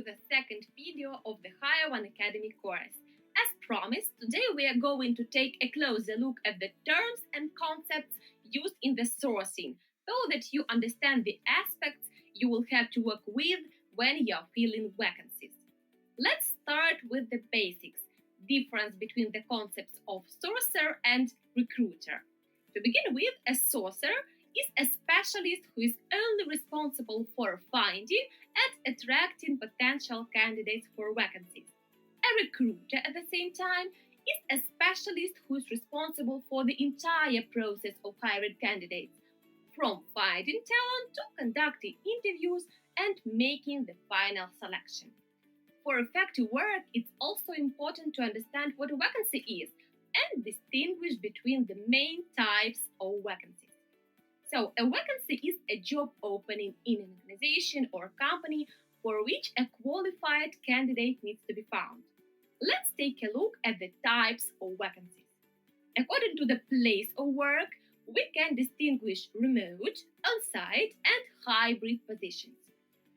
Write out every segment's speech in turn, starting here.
to the second video of the Hire One Academy course. As promised, today we are going to take a closer look at the terms and concepts used in the sourcing so that you understand the aspects you will have to work with when you are filling vacancies. Let's start with the basics, difference between the concepts of sourcer and recruiter. To begin with, a sourcer is a specialist who is only responsible for finding and attracting potential candidates for vacancies. A recruiter, at the same time, is a specialist who is responsible for the entire process of hiring candidates, from finding talent to conducting interviews and making the final selection. For effective work, it's also important to understand what a vacancy is and distinguish between the main types of vacancies. So, a vacancy is a job opening in an organization or company for which a qualified candidate needs to be found. Let's take a look at the types of vacancies. According to the place of work, we can distinguish remote, on-site, and hybrid positions.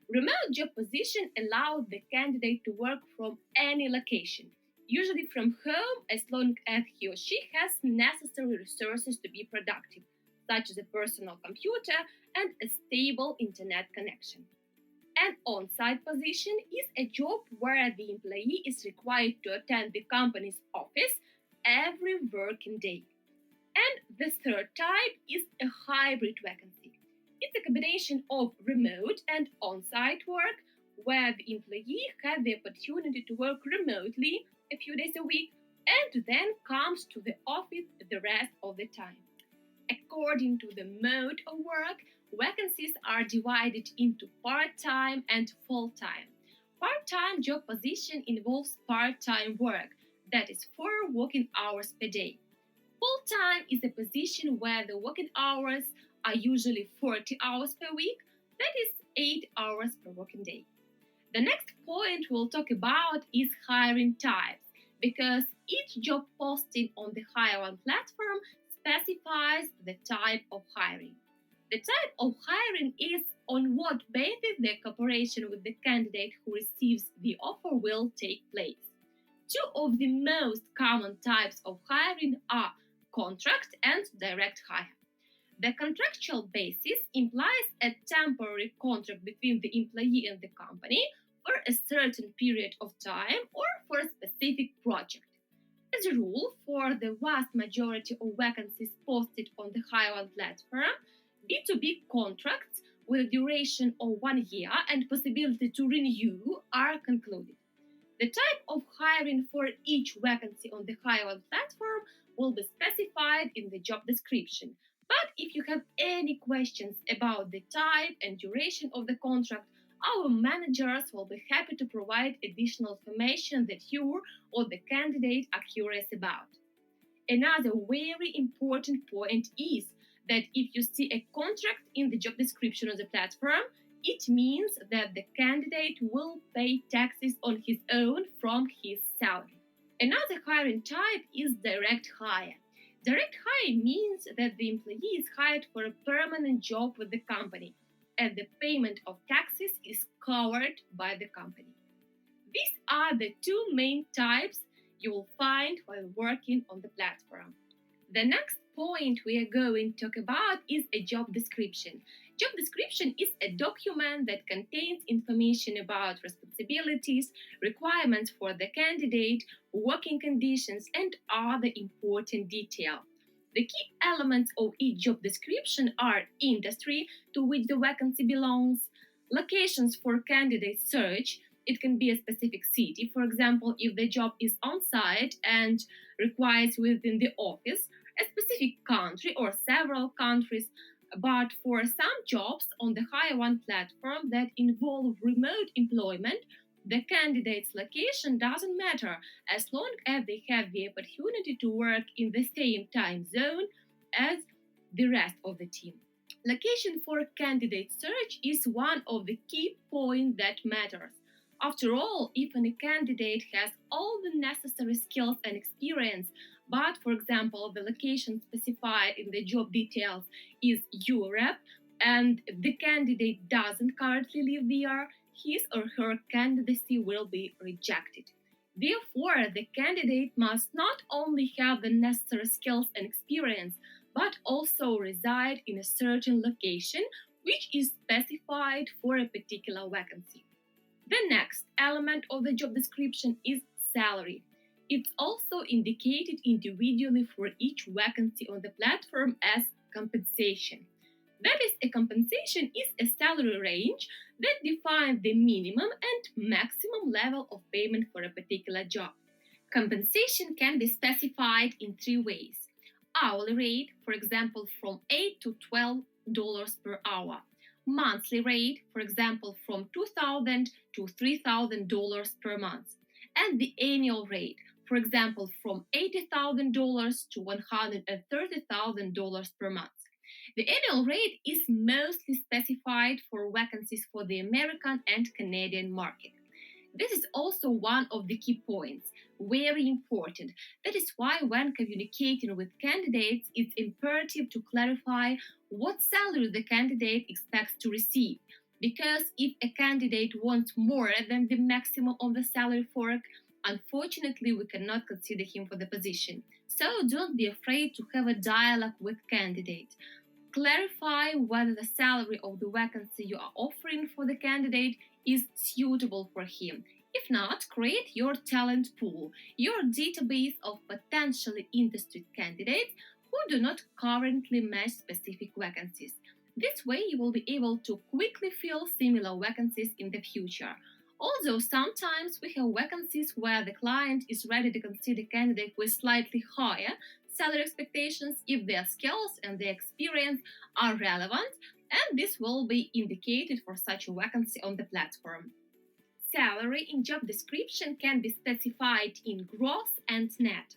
Remote job position allows the candidate to work from any location, usually from home, as long as he or she has necessary resources to be productive, such as a personal computer and a stable internet connection. An on-site position is a job where the employee is required to attend the company's office every working day. And the third type is a hybrid vacancy. It's a combination of remote and on-site work where the employee has the opportunity to work remotely a few days a week and then comes to the office the rest of the time. According to the mode of work, vacancies are divided into part-time and full-time. Part-time job position involves part-time work, that is 4 working hours per day. Full-time is a position where the working hours are usually 40 hours per week, that is 8 hours per working day. The next point we'll talk about is hiring types, because each job posting on the Hire One platform specifies the type of hiring. The type of hiring is on what basis the cooperation with the candidate who receives the offer will take place. Two of the most common types of hiring are contract and direct hire. The contractual basis implies a temporary contract between the employee and the company for a certain period of time or for a specific project. As a rule, for the vast majority of vacancies posted on the Hire One platform, B2B contracts with a duration of 1 year and possibility to renew are concluded. The type of hiring for each vacancy on the Hire One platform will be specified in the job description. But if you have any questions about the type and duration of the contract, our managers will be happy to provide additional information that you or the candidate are curious about. Another very important point is that if you see a contract in the job description of the platform, it means that the candidate will pay taxes on his own from his salary. Another hiring type is direct hire. Direct hire means that the employee is hired for a permanent job with the company, and the payment of taxes is covered by the company. These are the two main types you will find while working on the platform. The next point we are going to talk about is a job description. Job description is a document that contains information about responsibilities, requirements for the candidate, working conditions, and other important details. The key elements of each job description are industry to which the vacancy belongs, locations for candidate search. It can be a specific city, for example, if the job is on site and requires within the office, a specific country or several countries. But for some jobs on the Hire One platform that involve remote employment, the candidate's location doesn't matter as long as they have the opportunity to work in the same time zone as the rest of the team. Location for candidate search is one of the key points that matters. After all, if a candidate has all the necessary skills and experience, but for example, the location specified in the job details is Europe and the candidate doesn't currently live there, his or her candidacy will be rejected. Therefore, the candidate must not only have the necessary skills and experience, but also reside in a certain location which is specified for a particular vacancy. The next element of the job description is salary. It's also indicated individually for each vacancy on the platform as compensation. That is, a compensation is a salary range that defines the minimum and maximum level of payment for a particular job. Compensation can be specified in three ways: hourly rate, for example, from $8 to $12 per hour; monthly rate, for example, from $2,000 to $3,000 per month; and the annual rate, for example, from $80,000 to $130,000 per month. The annual rate is mostly specified for vacancies for the American and Canadian market. This is also one of the key points, very important. That is why, when communicating with candidates, it's imperative to clarify what salary the candidate expects to receive. Because if a candidate wants more than the maximum of the salary fork, unfortunately, we cannot consider him for the position. So don't be afraid to have a dialogue with candidates. Clarify whether the salary of the vacancy you are offering for the candidate is suitable for him. If not, create your talent pool, your database of potentially interested candidates who do not currently match specific vacancies. This way, you will be able to quickly fill similar vacancies in the future. Although sometimes we have vacancies where the client is ready to consider candidate with slightly higher salary expectations if their skills and their experience are relevant, and this will be indicated for such a vacancy on the platform. Salary in job description can be specified in gross and net.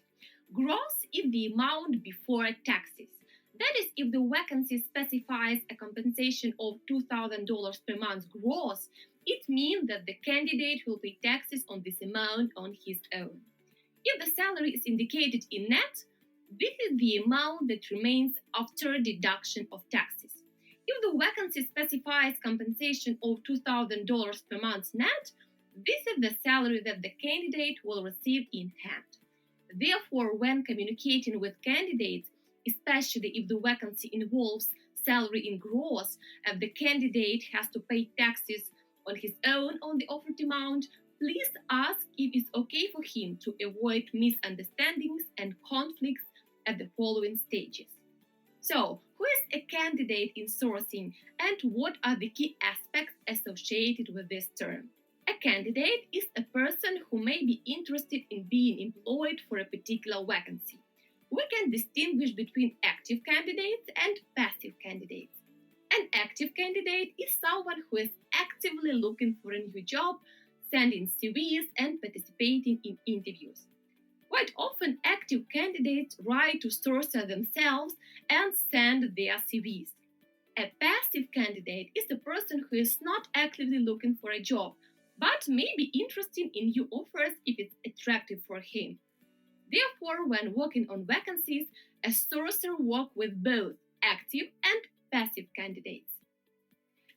Gross is the amount before taxes. That is, if the vacancy specifies a compensation of $2,000 per month gross, it means that the candidate will pay taxes on this amount on his own. If the salary is indicated in net, this is the amount that remains after deduction of taxes. If the vacancy specifies compensation of $2,000 per month net, this is the salary that the candidate will receive in hand. Therefore, when communicating with candidates, especially if the vacancy involves salary in gross and the candidate has to pay taxes on his own on the offered amount, please ask if it's okay for him to avoid misunderstandings and conflicts at the following stages. So, who is a candidate in sourcing, and what are the key aspects associated with this term? A candidate is a person who may be interested in being employed for a particular vacancy. We can distinguish between active candidates and passive candidates. An active candidate is someone who is actively looking for a new job, sending CVs, and participating in interviews. Quite often, active candidates write to Sourcer themselves and send their CVs. A passive candidate is a person who is not actively looking for a job, but may be interested in new offers if it's attractive for him. Therefore, when working on vacancies, a sourcer works with both active and passive candidates.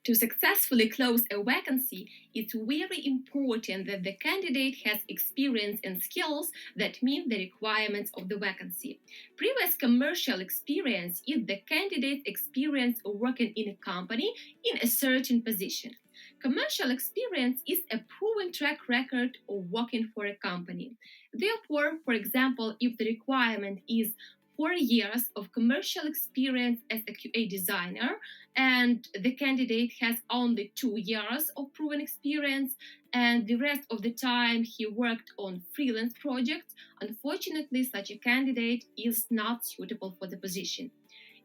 To successfully close a vacancy, it's very important that the candidate has experience and skills that meet the requirements of the vacancy. Previous commercial experience is the candidate's experience of working in a company in a certain position. Commercial experience is a proven track record of working for a company. Therefore, for example, if the requirement is 4 years of commercial experience as a QA designer, and the candidate has only 2 years of proven experience, and the rest of the time he worked on freelance projects, unfortunately, such a candidate is not suitable for the position.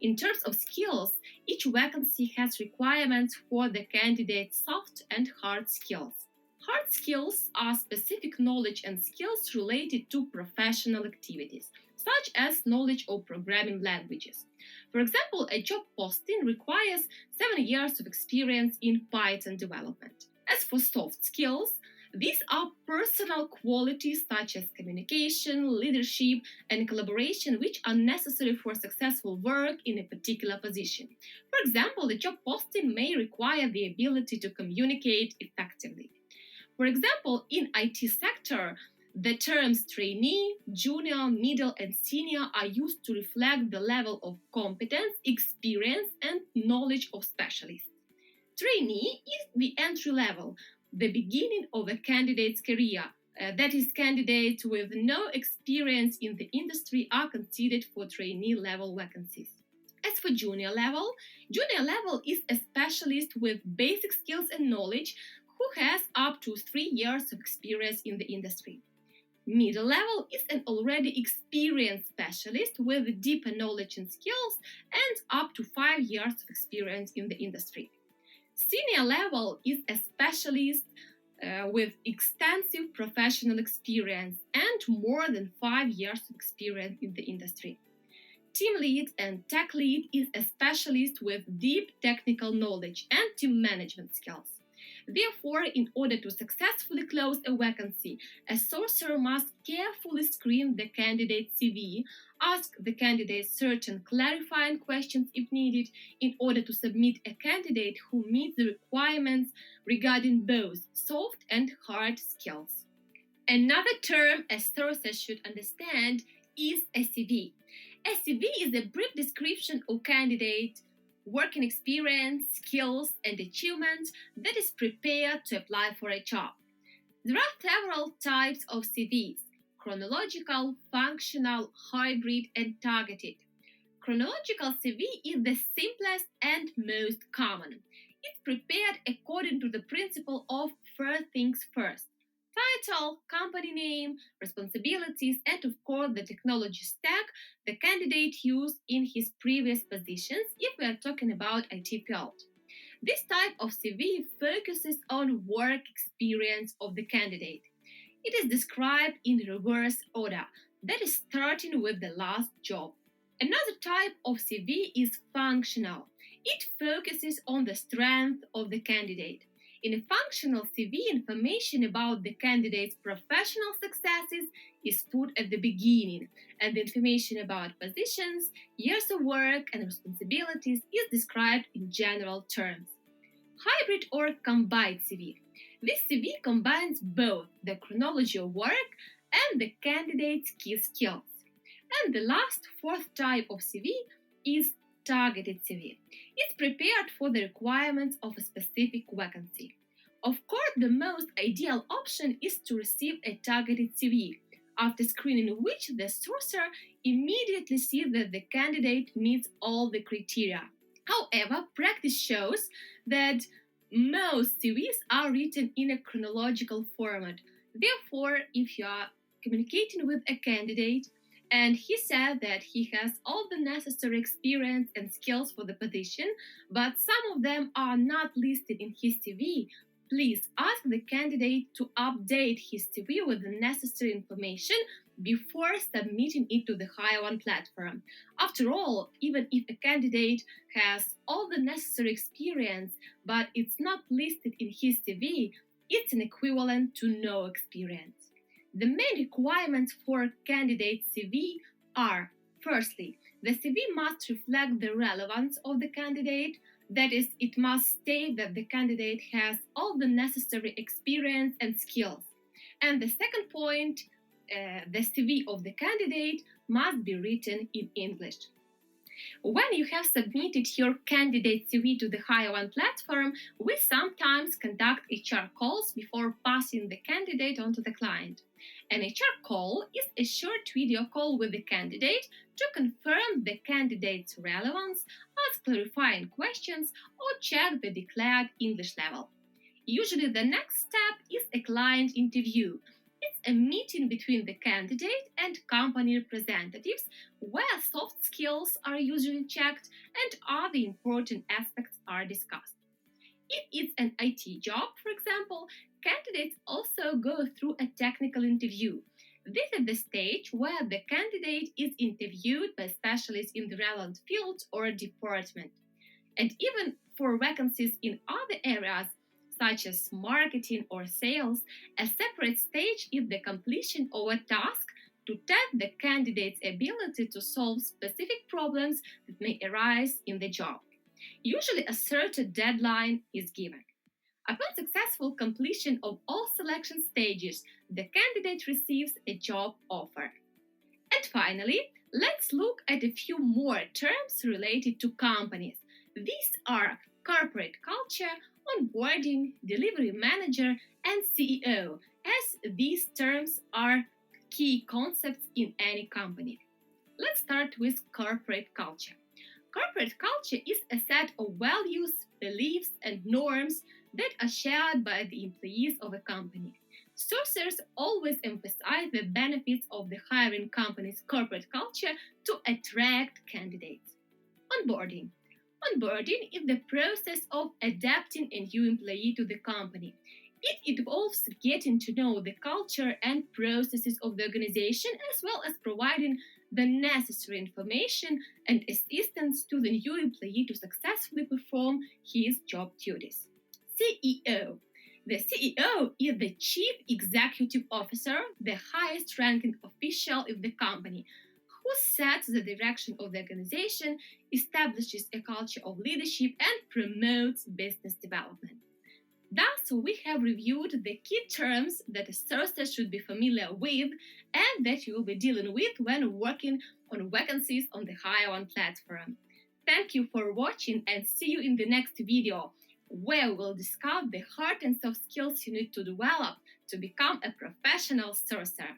In terms of skills, each vacancy has requirements for the candidate's soft and hard skills. Hard skills are specific knowledge and skills related to professional activities, such as knowledge of programming languages. For example, a job posting requires 7 years of experience in Python development. As for soft skills, These are personal qualities such as communication, leadership, and collaboration, which are necessary for successful work in a particular position. For example, the job posting may require the ability to communicate effectively. For example, in IT sector, the terms trainee, junior, middle, and senior are used to reflect the level of competence, experience, and knowledge of specialists. Trainee is the entry level, the beginning of a candidate's career. That is, candidates with no experience in the industry are considered for trainee level vacancies. As for junior level is a specialist with basic skills and knowledge who has up to 3 years of experience in the industry. Middle level is an already experienced specialist with deeper knowledge and skills and up to 5 years of experience in the industry. Senior level is a specialist with extensive professional experience and more than 5 years of experience in the industry. Team lead and tech lead is a specialist with deep technical knowledge and team management skills. Therefore, in order to successfully close a vacancy, a sourcer must carefully screen the candidate's CV, ask the candidate certain clarifying questions if needed, in order to submit a candidate who meets the requirements regarding both soft and hard skills. Another term a sourcer should understand is a CV. A CV is a brief description of candidate working experience, skills, and achievements that is prepared to apply for a job. There are several types of CVs: chronological, functional, hybrid, and targeted. Chronological CV is the simplest and most common. It's prepared according to the principle of first things first: title, company name, responsibilities, and of course the technology stack the candidate used in his previous positions if we are talking about IT field. This type of CV focuses on work experience of the candidate. It is described in reverse order, that is starting with the last job. Another type of CV is functional. It focuses on the strength of the candidate. In a functional CV, information about the candidate's professional successes is put at the beginning, and the information about positions, years of work, and responsibilities is described in general terms. Hybrid or combined CV. This CV combines both the chronology of work and the candidate's key skills. And the last, fourth type of CV is targeted CV. It's prepared for the requirements of a specific vacancy. Of course, the most ideal option is to receive a targeted CV, after screening which the sourcer immediately sees that the candidate meets all the criteria. However, practice shows that most CVs are written in a chronological format. Therefore, if you are communicating with a candidate and he said that he has all the necessary experience and skills for the position, but some of them are not listed in his CV, please ask the candidate to update his CV with the necessary information before submitting it to the HireOne platform. After all, even if a candidate has all the necessary experience but it's not listed in his CV, it's an equivalent to no experience. The main requirements for candidate CV are: firstly, the CV must reflect the relevance of the candidate, that is, it must state that the candidate has all the necessary experience and skills. And the second point, the CV of the candidate must be written in English. When you have submitted your candidate CV to the HireOne platform, we sometimes conduct HR calls before passing the candidate on to the client. An HR call is a short video call with the candidate to confirm the candidate's relevance, ask clarifying questions, or check the declared English level. Usually, the next step is a client interview. It's a meeting between the candidate and company representatives where soft skills are usually checked and other important aspects are discussed. If it's an IT job, for example, candidates also go through a technical interview. This is the stage where the candidate is interviewed by specialists in the relevant field or department. And even for vacancies in other areas, such as marketing or sales. A separate stage is the completion of a task to test the candidate's ability to solve specific problems that may arise in the job. Usually, a certain deadline is given. Upon successful completion of all selection stages, the candidate receives a job offer. And finally, let's look at a few more terms related to companies. These are corporate culture, onboarding, delivery manager, and CEO, as these terms are key concepts in any company. Let's start with corporate culture. Corporate culture is a set of values, beliefs, and norms that are shared by the employees of a company. Sources always emphasize the benefits of the hiring company's corporate culture to attract candidates. Onboarding. Onboarding is the process of adapting a new employee to the company. It involves getting to know the culture and processes of the organization as well as providing the necessary information and assistance to the new employee to successfully perform his job duties. CEO. The CEO is the Chief Executive Officer, the highest ranking official in the company, who sets the direction of the organization, establishes a culture of leadership, and promotes business development. Thus, we have reviewed the key terms that a sourcer should be familiar with and that you will be dealing with when working on vacancies on the HireOne platform. Thank you for watching and see you in the next video, where we'll discuss the hard and soft skills you need to develop to become a professional sourcer.